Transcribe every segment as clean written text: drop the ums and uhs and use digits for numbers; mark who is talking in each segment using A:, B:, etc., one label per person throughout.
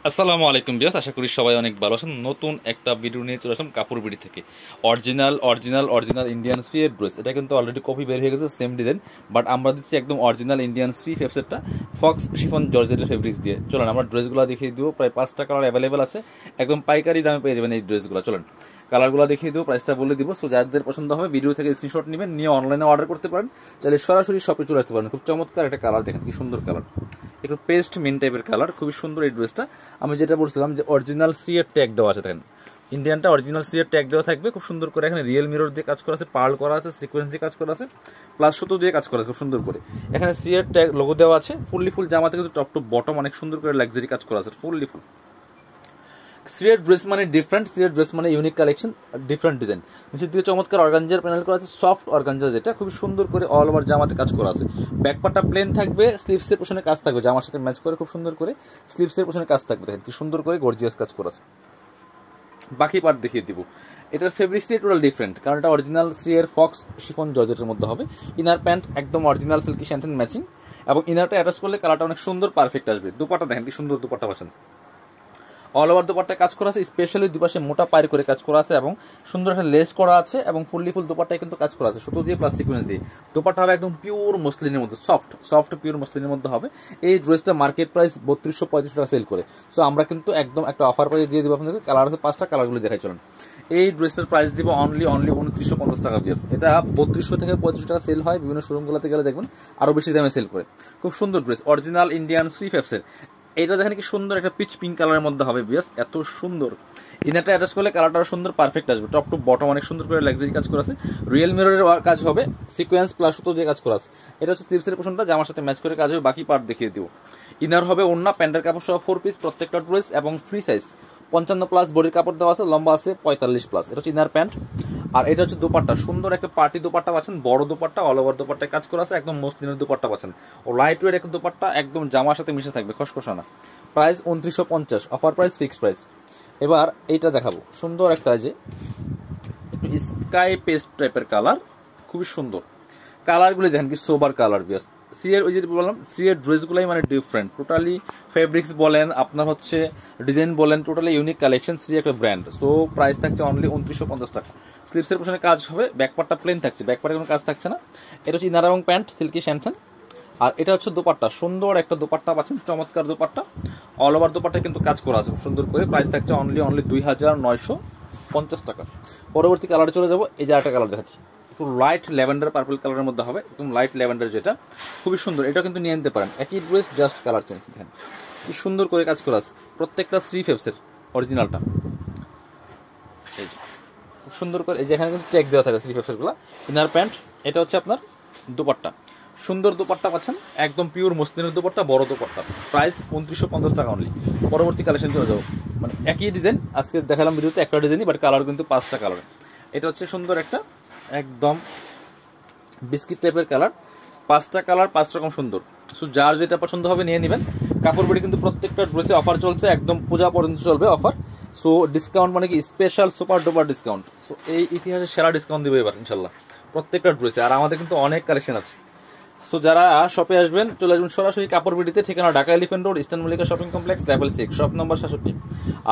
A: আসসালামু আলাইকুম বিয়াস, আশা করি সবাই অনেক ভালো আছেন। নতুন একটা ভিডিও নিয়ে চলে আসলাম কাপড় বিড়ি থেকে। অরিজিনাল ইন্ডিয়ান সি এর ড্রেস। এটা কিন্তু অলরেডি কপি বের হয়ে গেছে, সেম ডিজাইন, বাট আমরা দিচ্ছি একদম অরিজিনাল ইন্ডিয়ান সি ফেবসেটটা ফক্স শিফন জর্জেটের ফেব্রিক্স দিয়ে। চলেন আমরা ড্রেসগুলো দেখিয়ে দিব। প্রায় 5টা কালার অ্যাভেলেবেল আছে, একদম পাইকারি দামে পেয়ে যাবেন এই ড্রেসগুলো। চলেন কালারগুলো দেখিয়ে দিব, প্রাইসটা বলে দিব। সো যাদের পছন্দ হবে ভিডিও থেকে স্ক্রিনশট নেবেন, নিয়ে অনলাইনে অর্ডার করতে পারেন, চাইলে সরাসরি শপে চলে আসতে পারেন। খুব চমৎকার একটা কালার, দেখেন কি সুন্দর কালার, একটু পেস্ট মিন টাইপের কালার, খুবই সুন্দর এই ড্রেসটা। আমি যেটা বলছিলাম যে অরিজিনাল সি এর ট্যাগ দেওয়া আছে, দেখেন ইন্ডিয়ানটা অরিজিনাল সি এর ট্যাগ দেওয়া থাকবে, খুব সুন্দর করে। এখানে রিয়েল মিরর দিয়ে কাজ করা আছে, পার্ল করা আছে, সিকোয়েন্স দিয়ে কাজ করা আছে, প্লাস সুতো দিয়ে কাজ করা আছে খুব সুন্দর করে। এখানে সি এর ট্যাগ লোগো দেওয়া আছে। ফুল জামাতে কিন্তু টপ টু বটম অনেক সুন্দর করে লাক্সারি কাজ করা আছে, ফুল সিরিয়ার ড্রেস মানে ডিফারেন্ট, সিরিয়ার ড্রেস মানে ইউনিক কালেকশন, ডিফারেন্ট ডিজাইন। নিচের দিকে চমৎকার অর্গানজার প্যানেল করা আছে, সফট অর্গানজা, যেটা খুব সুন্দর করে অল ওভার জামাতে কাজ করা আছে। ব্যাকপার্টটা প্লেন থাকবে, স্লিভসের পোশনে কাজ থাকবে, জামার সাথে ম্যাচ করে খুব সুন্দর করে স্লিভসের পোশনে কাজ থাকবে। দেখেন কি সুন্দর করে গর্জিয়াস কাজ করা আছে। বাকি পার্ট দেখিয়ে দিব। এটার ফেব্রিক্সটি টোটাল ডিফারেন্ট, কারণ এটা অরিজিনাল সিরিয়ার ফক্স শিফন জর্জেটের মধ্যে হবে। ইনার প্যান্ট একদম অরিজিনাল সিল্কি শ্যান্টেন ম্যাচিং, এবং ইনারটা অ্যাটাচ করলে কালারটা অনেক সুন্দর পারফেক্ট আসবে। দুপাটা দেখেন কি সুন্দর দুপাটা পাচ্ছেন, অল ওভার দুপাট্টায় কাজ করা আছে, স্পেশালি দুপাশে মোটা পায়ের করে কাজ করা আছে, এবং সুন্দর একটা লেস করা আছে, এবং ফুল দুপাট্টায় কিন্তু কাজ করা আছে সুতো দিয়ে প্লাস সিকোয়েন্স দিয়ে। দুপাট্টা হবে একদম পিওর মসলিনের মধ্যে, সফট পিওর মসলিনের মধ্যে হবে। এই ড্রেসটা মার্কেট প্রাইস 3235 টাকা সেল করে। সো আমরা কিন্তু একদম একটা অফার প্রাইস দিয়ে দিব আপনাদের। কালার আছে 5টা, কালারগুলো দেখাই চলেন। এই ড্রেসটার প্রাইস দিব অনলি 2950 টাকা পিস। এটা 3200 থেকে 3500 টাকা সেল হয়, বিভিন্ন শোরুমগুলোতে গেলে দেখবেন আরো বেশি দামে সেল করে। খুব সুন্দর ড্রেস, অরিজিনাল ইন্ডিয়ান থ্রি ফেবসের। এটা দেখেন কি সুন্দর একটা পিচ পিঙ্ক কালারের মধ্যে হবে বিয়াস, এত সুন্দর। ইনারটা অ্যাটাচ করলে কালারটা সুন্দর পারফেক্ট আসবে। টপ টু বটম অনেক সুন্দর করে লাক্সারি কাজ করা আছে, রিয়েল মিররের কাজ হবে, সিকোয়েন্স প্লাস সুতো দিয়ে কাজ করা আছে। এটা হচ্ছে স্লিভসের পোর্শনটা, জামার সাথে ম্যাচ করে কাজ হবে। বাকি পার্ট দেখিয়ে দিব। ইনার হবে ওন্না, প্যান্টের কাপড় সহ 4 পিস প্রত্যেকটা ড্রেস, এবং ফ্রি সাইজ 55+ বডির কাপড় দেওয়া আছে, লম্বা আছে 45+। এটা হচ্ছে ইনার প্যান্ট। আর এটা হচ্ছে দোপাট্টা, সুন্দর একটা পার্টি দোপাট্টা পাচ্ছেন, বড় দোপাট্টা, অল ওভার দোপাট্টায় কাজ করা আছে, একদম মসলিনের দোপাট্টা পাচ্ছেন। ও লাইট ওয়েট একটা দোপাট্টা, একদম জামার সাথে মিশে থাকবে, খসখসানা। Price 2950, offer price, fixed price. এবার এইটা দেখাবো, সুন্দর একটা যে একটু স্কাই পেস্ট টাইপের কালার, খুবই সুন্দর কালারগুলি দেখেন কি সোবার কালার বিয়াস। সিএর ওই যে বললাম, সিএর ড্রেসগুলাই মানে ডিফারেন্ট, টোটালি ফেব্রিক্স বলেন, আপনার হচ্ছে ডিজাইন বলেন, টোটালি ইউনিক কালেকশন, সিএ একটা ব্র্যান্ড। সো প্রাইস থাকছে অনলি 2950 টাকা। স্লিভসের পোশনে কাজ হবে, ব্যাকপার্টটা প্লেন থাকছে, ব্যাকপার্টে কোনো কাজ থাকছে না। এটা হচ্ছে ইনার এবং প্যান্ট সিল্কি শ্যান্টেন। আর এটা হচ্ছে দোপাট্টা, সুন্দর একটা দোপাট্টা পাচ্ছেন, চমৎকার দোপাট্টা, অল ওভার দোপাট্টা কিন্তু কাজ করা আছে খুব সুন্দর করে। প্রাইস থাকছে অনলি 2950 টাকা। পরবর্তী কালারে চলে যাবো। এই যে একটা কালার দেখাচ্ছি, একটু লাইট ল্যাভেন্ডার পার্পল কালারের মধ্যে হবে, একদম লাইট ল্যাভেন্ডার, যেটা খুবই সুন্দর। এটা কিন্তু নিয়ে নিতে পারেন, একই ড্রেস জাস্ট কালার চেঞ্জ। দেখেন কি সুন্দর করে কাজ করা আছে, প্রত্যেকটা থ্রি ফেবসের অরিজিনালটা। এই যে খুব সুন্দর করে, এই যে এখানে কিন্তু ট্যাগ দেওয়া থাকে থ্রি ফেবসের গুলা। ইনার প্যান্ট, এটা হচ্ছে আপনার দোপাট্টা, সুন্দর দোপাট্টা পাচ্ছেন, একদম পিওর মসলিনের দোপাট্টা, বড় দোপাট্টা। প্রাইস 2950 টাকা অনলি। পরবর্তী কালেকশন চলে যাবো। মানে একই ডিজাইন, আজকে দেখালাম ভিডিওতে একটা ডিজাইনই, বাট কালার কিন্তু 5টা কালার। এটা হচ্ছে সুন্দর একটা একদম বিস্কিট টাইপের কালার, 5টা কালার 5 রকম সুন্দর। সো যার যেটা পছন্দ হবে নিয়ে নেবেন। কাপড় বেড়ে কিন্তু প্রত্যেকটা ড্রেসে অফার চলছে, একদম পূজা পর্যন্ত চলবে অফার। সো ডিসকাউন্ট মানে কি special super duper discount. So এই ইতিহাসে সেরা ডিসকাউন্ট দিবে এবার ইনশাল্লাহ প্রত্যেকটা ড্রেসে। আর আমাদের কিন্তু অনেক কালেকশন আছে। সো যারা শপে আসবেন, চলে আসবেন সরাসরি কাপড় বিডিতে, ঠিকানা Dhaka elephant road, eastern Mallika shopping complex, level 6, shop number 67।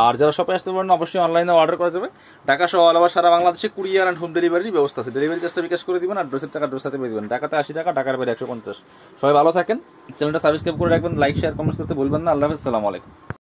A: আর যারা শপে আসতে পারেন অবশ্যই অনলাইনে অর্ডার করা যাবে। ঢাকা সহ অল ওভার সারা বাংলাদেশে কুরিয়ার অ্যান্ড হোম ডেলিভারির ব্যবস্থা আছে। ডেলিভারি চার্জটা বিকাশ করে দিবেন, আর ড্রেসের টাকা ড্রেস হাতে পেয়ে দিবেন। ঢাকাতে 80 টাকা, ঢাকার বাইরে 150। সবাই ভালো থাকেন, চ্যানেলটা সাবস্ক্রাইব করে রাখবেন, লাইক শেয়ার কমেন্টস করতে ভুলবেন না। আল্লাহ হাফেজ, আসসালামু আলাইকুম।